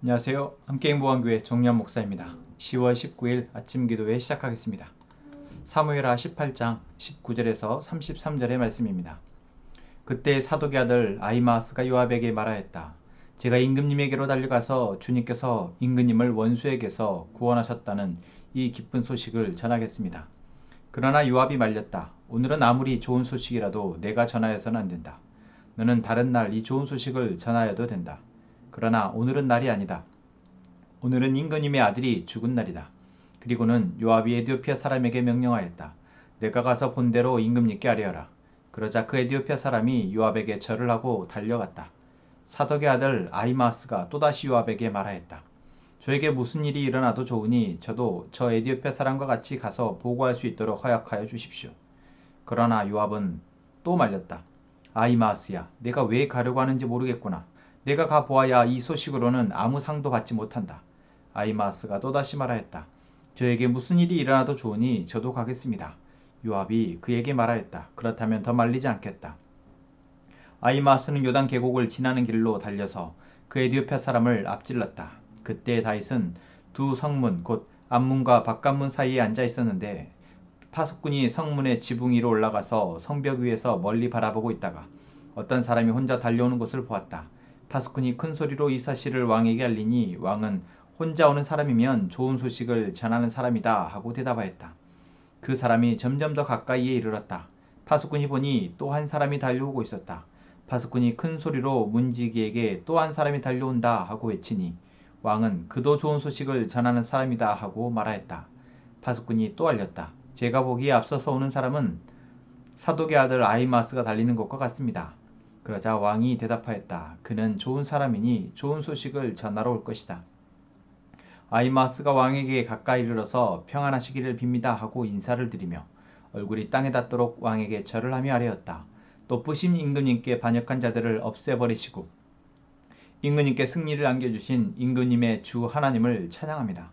안녕하세요. 함께행복한교회 정유한 목사입니다. 10월 19일 아침 기도회 시작하겠습니다. 사무엘하 18장 19절에서 33절의 말씀입니다. 그때 사독의 아들 아히마아스가 요압에게 말하였다. 제가 임금님에게로 달려가서 주님께서 임금님을 원수에게서 구원하셨다는 이 기쁜 소식을 전하겠습니다. 그러나 요압이 말렸다. 오늘은 아무리 좋은 소식이라도 내가 전하여서는 안 된다. 너는 다른 날 이 좋은 소식을 전하여도 된다. 그러나 오늘은 날이 아니다. 오늘은 임금님의 아들이 죽은 날이다. 그리고는 요압이 에디오피아 사람에게 명령하였다. 내가 가서 본대로 임금님께 아뢰어라. 그러자 그 에디오피아 사람이 요압에게 절을 하고 달려갔다. 사독의 아들 아히마아스가 또다시 요압에게 말하였다. 저에게 무슨 일이 일어나도 좋으니 저도 저 에디오피아 사람과 같이 가서 보고할 수 있도록 허락하여 주십시오. 그러나 요압은 또 말렸다. 아히마아스야, 내가 왜 가려고 하는지 모르겠구나. 내가 가 보아야 이 소식으로는 아무 상도 받지 못한다. 아히마아스가 또다시 말하였다. 저에게 무슨 일이 일어나도 좋으니 저도 가겠습니다. 요압이 그에게 말하였다. 그렇다면 더 말리지 않겠다. 아히마아스는 요단 계곡을 지나는 길로 달려서 그 에디오피아 사람을 앞질렀다. 그때 다윗은 두 성문 곧 앞문과 바깥문 사이에 앉아 있었는데 파수꾼이 성문의 지붕 위로 올라가서 성벽 위에서 멀리 바라보고 있다가 어떤 사람이 혼자 달려오는 것을 보았다. 파수꾼이 큰 소리로 이 사실을 왕에게 알리니 왕은 혼자 오는 사람이면 좋은 소식을 전하는 사람이다 하고 대답하였다. 그 사람이 점점 더 가까이에 이르렀다. 파수꾼이 보니 또 한 사람이 달려오고 있었다. 파수꾼이 큰 소리로 문지기에게 또 한 사람이 달려온다 하고 외치니 왕은 그도 좋은 소식을 전하는 사람이다 하고 말하였다. 파수꾼이 또 알렸다. 제가 보기에 앞서서 오는 사람은 사독의 아들 아히마아스가 달리는 것과 같습니다. 그러자 왕이 대답하였다. 그는 좋은 사람이니 좋은 소식을 전하러 올 것이다. 아히마아스가 왕에게 가까이 이르러서 평안하시기를 빕니다 하고 인사를 드리며 얼굴이 땅에 닿도록 왕에게 절을 하며 아뢰었다. 높으신 임금님께 반역한 자들을 없애버리시고 임금님께 승리를 안겨주신 임금님의 주 하나님을 찬양합니다.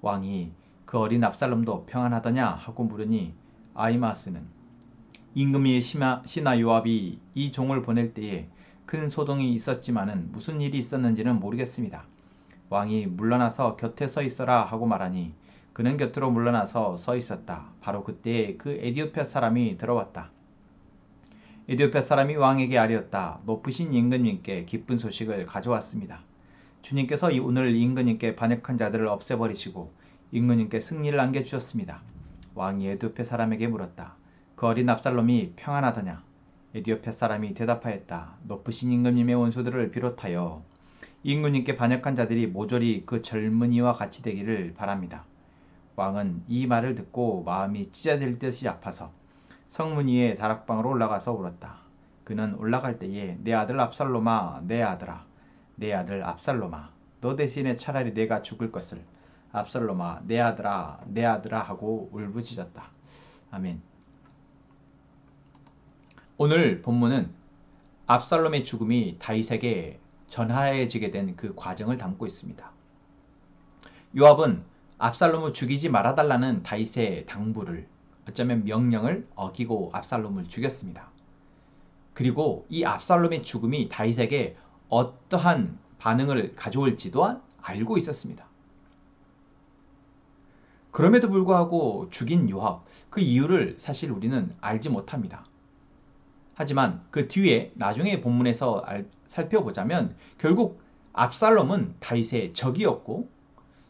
왕이 그 어린 압살롬도 평안하더냐 하고 물으니 아히마아스는 임금의 신하 요압이 이 종을 보낼 때에 큰 소동이 있었지만은 무슨 일이 있었는지는 모르겠습니다. 왕이 물러나서 곁에 서 있어라 하고 말하니 그는 곁으로 물러나서 서 있었다. 바로 그때 그 에디오피아 사람이 들어왔다. 에디오피아 사람이 왕에게 아뢰었다. 높으신 임금님께 기쁜 소식을 가져왔습니다. 주님께서 오늘 임금님께 반역한 자들을 없애버리시고 임금님께 승리를 안겨주셨습니다. 왕이 에디오피아 사람에게 물었다. 그 어린 압살롬이 평안하더냐? 에디오피아 사람이 대답하였다. 높으신 임금님의 원수들을 비롯하여 임금님께 반역한 자들이 모조리 그 젊은이와 같이 되기를 바랍니다. 왕은 이 말을 듣고 마음이 찢어질 듯이 아파서 성문 위에 다락방으로 올라가서 울었다. 그는 올라갈 때에 내 아들 압살롬아, 내 아들아, 내 아들 압살롬아, 너 대신에 차라리 내가 죽을 것을 압살롬아, 내 아들아, 내 아들아 하고 울부짖었다. 아멘. 오늘 본문은 압살롬의 죽음이 다윗에게 전하해지게 된 그 과정을 담고 있습니다. 요압은 압살롬을 죽이지 말아달라는 다윗의 당부를 어쩌면 명령을 어기고 압살롬을 죽였습니다. 그리고 이 압살롬의 죽음이 다윗에게 어떠한 반응을 가져올지도 알고 있었습니다. 그럼에도 불구하고 죽인 요압, 그 이유를 사실 우리는 알지 못합니다. 하지만 그 뒤에 나중에 본문에서 살펴보자면 결국 압살롬은 다윗의 적이었고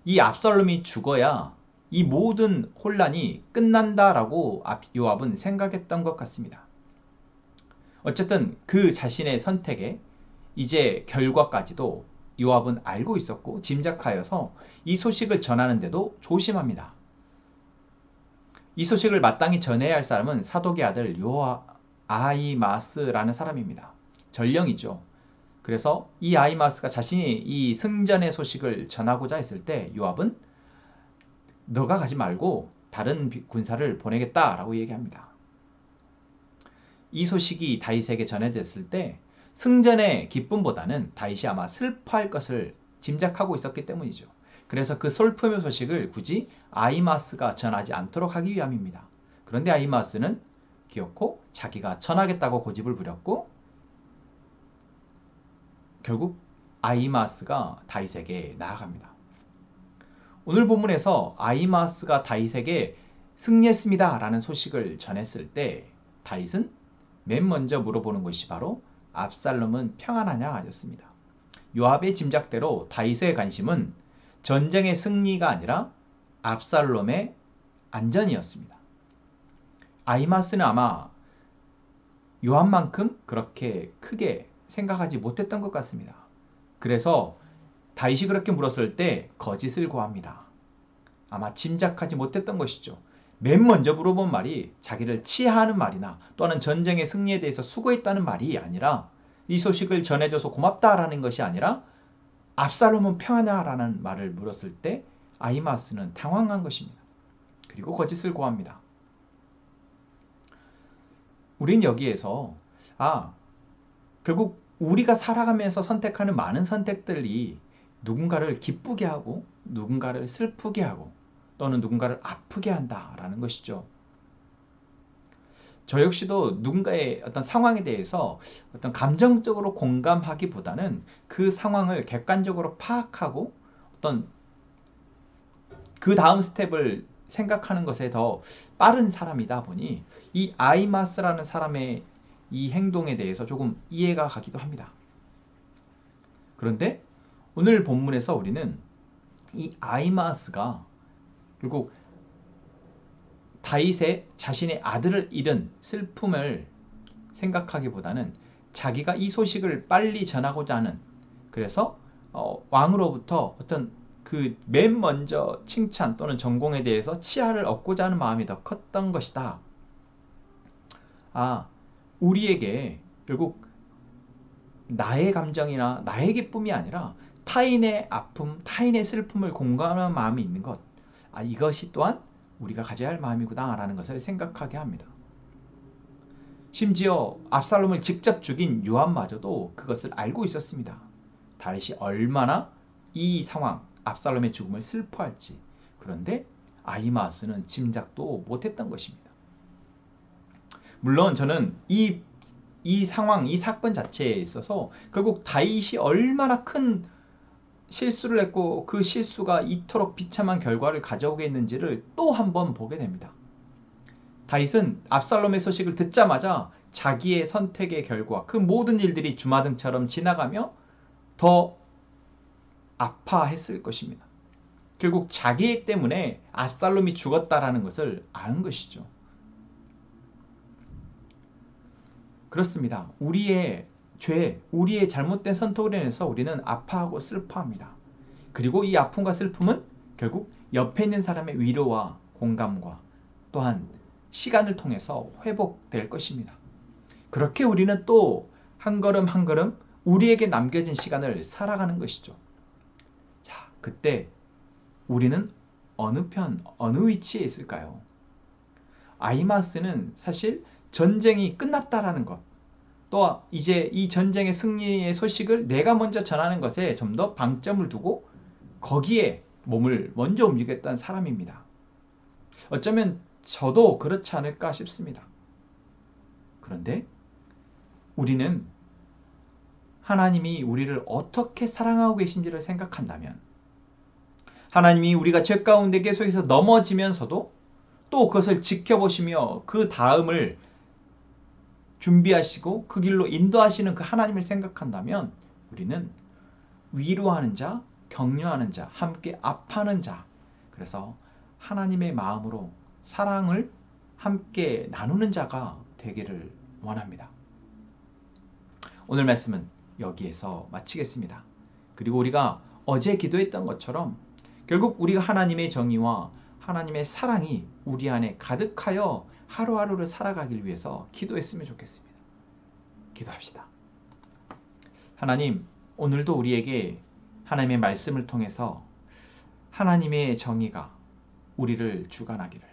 이 압살롬이 죽어야 이 모든 혼란이 끝난다라고 요압은 생각했던 것 같습니다. 어쨌든 그 자신의 선택에 이제 결과까지도 요압은 알고 있었고 짐작하여서 이 소식을 전하는데도 조심합니다. 이 소식을 마땅히 전해야 할 사람은 사독의 아들 아히마아스라는 사람입니다. 전령이죠. 그래서 이 아히마아스가 자신이 이 승전의 소식을 전하고자 했을 때 요압은 너가 가지 말고 다른 군사를 보내겠다라고 얘기합니다. 이 소식이 다윗에게 전해졌을 때 승전의 기쁨보다는 다윗이 아마 슬퍼할 것을 짐작하고 있었기 때문이죠. 그래서 그 슬픔의 소식을 굳이 아히마아스가 전하지 않도록 하기 위함입니다. 그런데 아히마아스는 기어코 자기가 전하겠다고 고집을 부렸고 결국 아히마아스가 다윗에게 나아갑니다. 오늘 본문에서 아히마아스가 다윗에게 승리했습니다 라는 소식을 전했을 때 다윗은 맨 먼저 물어보는 것이 바로 압살롬은 평안하냐 였습니다. 요압의 짐작대로 다윗의 관심은 전쟁의 승리가 아니라 압살롬의 안전이었습니다. 아히마아스는 아마 요압만큼 그렇게 크게 생각하지 못했던 것 같습니다. 그래서 다윗이 그렇게 물었을 때 거짓을 고합니다. 아마 짐작하지 못했던 것이죠. 맨 먼저 물어본 말이 자기를 치하하는 말이나 또는 전쟁의 승리에 대해서 수고했다는 말이 아니라 이 소식을 전해줘서 고맙다라는 것이 아니라 압살롬은 평하냐라는 말을 물었을 때 아히마아스는 당황한 것입니다. 그리고 거짓을 고합니다. 우린 여기에서 결국 우리가 살아가면서 선택하는 많은 선택들이 누군가를 기쁘게 하고 누군가를 슬프게 하고 또는 누군가를 아프게 한다라는 것이죠. 저 역시도 누군가의 어떤 상황에 대해서 어떤 감정적으로 공감하기보다는 그 상황을 객관적으로 파악하고 어떤 그 다음 스텝을 생각하는 것에 더 빠른 사람이다 보니 이 아히마아스라는 사람의 이 행동에 대해서 조금 이해가 가기도 합니다. 그런데 오늘 본문에서 우리는 이 아히마아스가 결국 다윗의 자신의 아들을 잃은 슬픔을 생각하기보다는 자기가 이 소식을 빨리 전하고자 하는, 그래서 왕으로부터 어떤 그 맨 먼저 칭찬 또는 전공에 대해서 치하를 얻고자 하는 마음이 더 컸던 것이다. 우리에게 결국 나의 감정이나 나의 기쁨이 아니라 타인의 아픔, 타인의 슬픔을 공감하는 마음이 있는 것, 이것이 또한 우리가 가져야 할 마음이구나 라는 것을 생각하게 합니다. 심지어 압살롬을 직접 죽인 요압마저도 그것을 알고 있었습니다. 다윗이 얼마나 이 상황, 압살롬의 죽음을 슬퍼할지. 그런데 아히마아스는 짐작도 못했던 것입니다. 물론 저는 이 상황, 이 사건 자체에 있어서 결국 다윗이 얼마나 큰 실수를 했고 그 실수가 이토록 비참한 결과를 가져오게 했는지를 또 한 번 보게 됩니다. 다윗은 압살롬의 소식을 듣자마자 자기의 선택의 결과, 그 모든 일들이 주마등처럼 지나가며 더 아파했을 것입니다. 결국 자기 때문에 압살롬이 죽었다라는 것을 아는 것이죠. 그렇습니다. 우리의 죄, 우리의 잘못된 선택으로 인해서 우리는 아파하고 슬퍼합니다. 그리고 이 아픔과 슬픔은 결국 옆에 있는 사람의 위로와 공감과 또한 시간을 통해서 회복될 것입니다. 그렇게 우리는 또 한 걸음 한 걸음 우리에게 남겨진 시간을 살아가는 것이죠. 자, 그때 우리는 어느 편, 어느 위치에 있을까요? 아히마아스는 사실 전쟁이 끝났다라는 것, 또 이제 이 전쟁의 승리의 소식을 내가 먼저 전하는 것에 좀 더 방점을 두고 거기에 몸을 먼저 움직였던 사람입니다. 어쩌면 저도 그렇지 않을까 싶습니다. 그런데 우리는 하나님이 우리를 어떻게 사랑하고 계신지를 생각한다면, 하나님이 우리가 죄 가운데 계속해서 넘어지면서도 또 그것을 지켜보시며 그 다음을 준비하시고 그 길로 인도하시는 그 하나님을 생각한다면 우리는 위로하는 자, 격려하는 자, 함께 아파하는 자, 그래서 하나님의 마음으로 사랑을 함께 나누는 자가 되기를 원합니다. 오늘 말씀은 여기에서 마치겠습니다. 그리고 우리가 어제 기도했던 것처럼 결국 우리가 하나님의 정의와 하나님의 사랑이 우리 안에 가득하여 하루하루를 살아가길 위해서 기도했으면 좋겠습니다. 기도합시다. 하나님, 오늘도 우리에게 하나님의 말씀을 통해서 하나님의 정의가 우리를 주관하기를,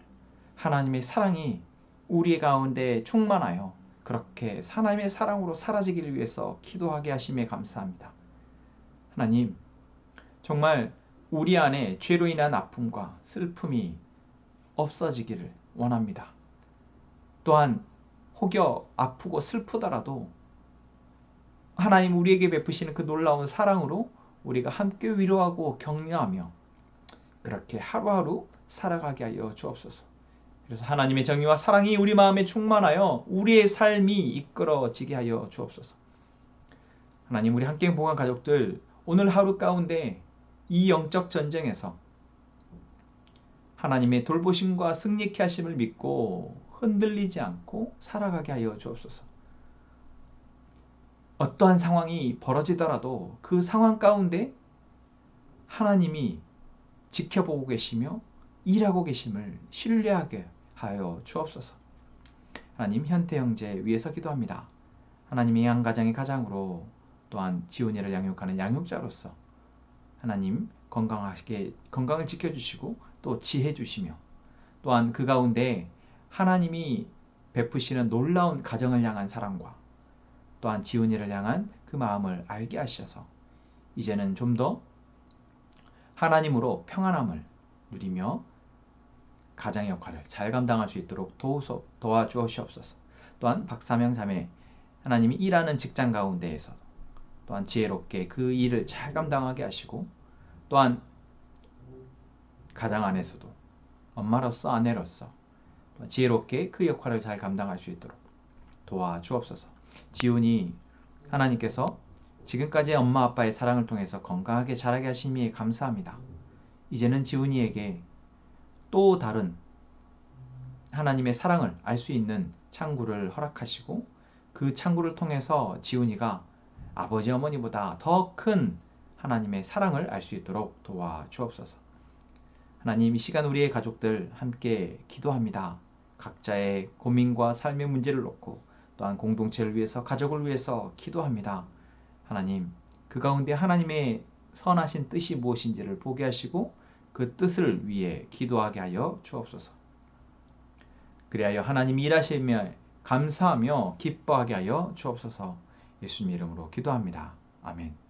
하나님의 사랑이 우리 가운데 충만하여 그렇게 하나님의 사랑으로 사라지기를 위해서 기도하게 하심에 감사합니다. 하나님, 정말 우리 안에 죄로 인한 아픔과 슬픔이 없어지기를 원합니다. 또한 혹여 아프고 슬프더라도 하나님 우리에게 베푸시는 그 놀라운 사랑으로 우리가 함께 위로하고 격려하며 그렇게 하루하루 살아가게 하여 주옵소서. 그래서 하나님의 정의와 사랑이 우리 마음에 충만하여 우리의 삶이 이끌어지게 하여 주옵소서. 하나님, 우리 함께 행복한 가족들 오늘 하루 가운데 이 영적 전쟁에서 하나님의 돌보심과 승리케 하심을 믿고 흔들리지 않고 살아가게 하여 주옵소서. 어떠한 상황이 벌어지더라도 그 상황 가운데 하나님이 지켜보고 계시며 일하고 계심을 신뢰하게 하여 주옵소서. 하나님, 현태 형제 위해서 기도합니다. 하나님이 한 가정의 가장으로 또한 지온이를 양육하는 양육자로서 하나님 건강을 지켜주시고 또 지혜 주시며 또한 그 가운데 하나님이 베푸시는 놀라운 가정을 향한 사랑과 또한 지온이를 향한 그 마음을 알게 하셔서 이제는 좀 더 하나님으로 평안함을 누리며 가장의 역할을 잘 감당할 수 있도록 도와주시옵소서. 또한 박사명 자매, 하나님이 일하는 직장 가운데에서 또한 지혜롭게 그 일을 잘 감당하게 하시고 또한 가장 안에서도 엄마로서 아내로서 지혜롭게 그 역할을 잘 감당할 수 있도록 도와주옵소서. 지훈이 하나님께서 지금까지의 엄마 아빠의 사랑을 통해서 건강하게 자라게 하심이 감사합니다. 이제는 지훈이에게 또 다른 하나님의 사랑을 알 수 있는 창구를 허락하시고 그 창구를 통해서 지훈이가 아버지 어머니보다 더 큰 하나님의 사랑을 알 수 있도록 도와주옵소서. 하나님, 이 시간 우리의 가족들 함께 기도합니다. 각자의 고민과 삶의 문제를 놓고 또한 공동체를 위해서 가족을 위해서 기도합니다. 하나님, 그 가운데 하나님의 선하신 뜻이 무엇인지를 보게 하시고 그 뜻을 위해 기도하게 하여 주옵소서. 그리하여 하나님이 일하시며 감사하며 기뻐하게 하여 주옵소서. 예수님 이름으로 기도합니다. 아멘.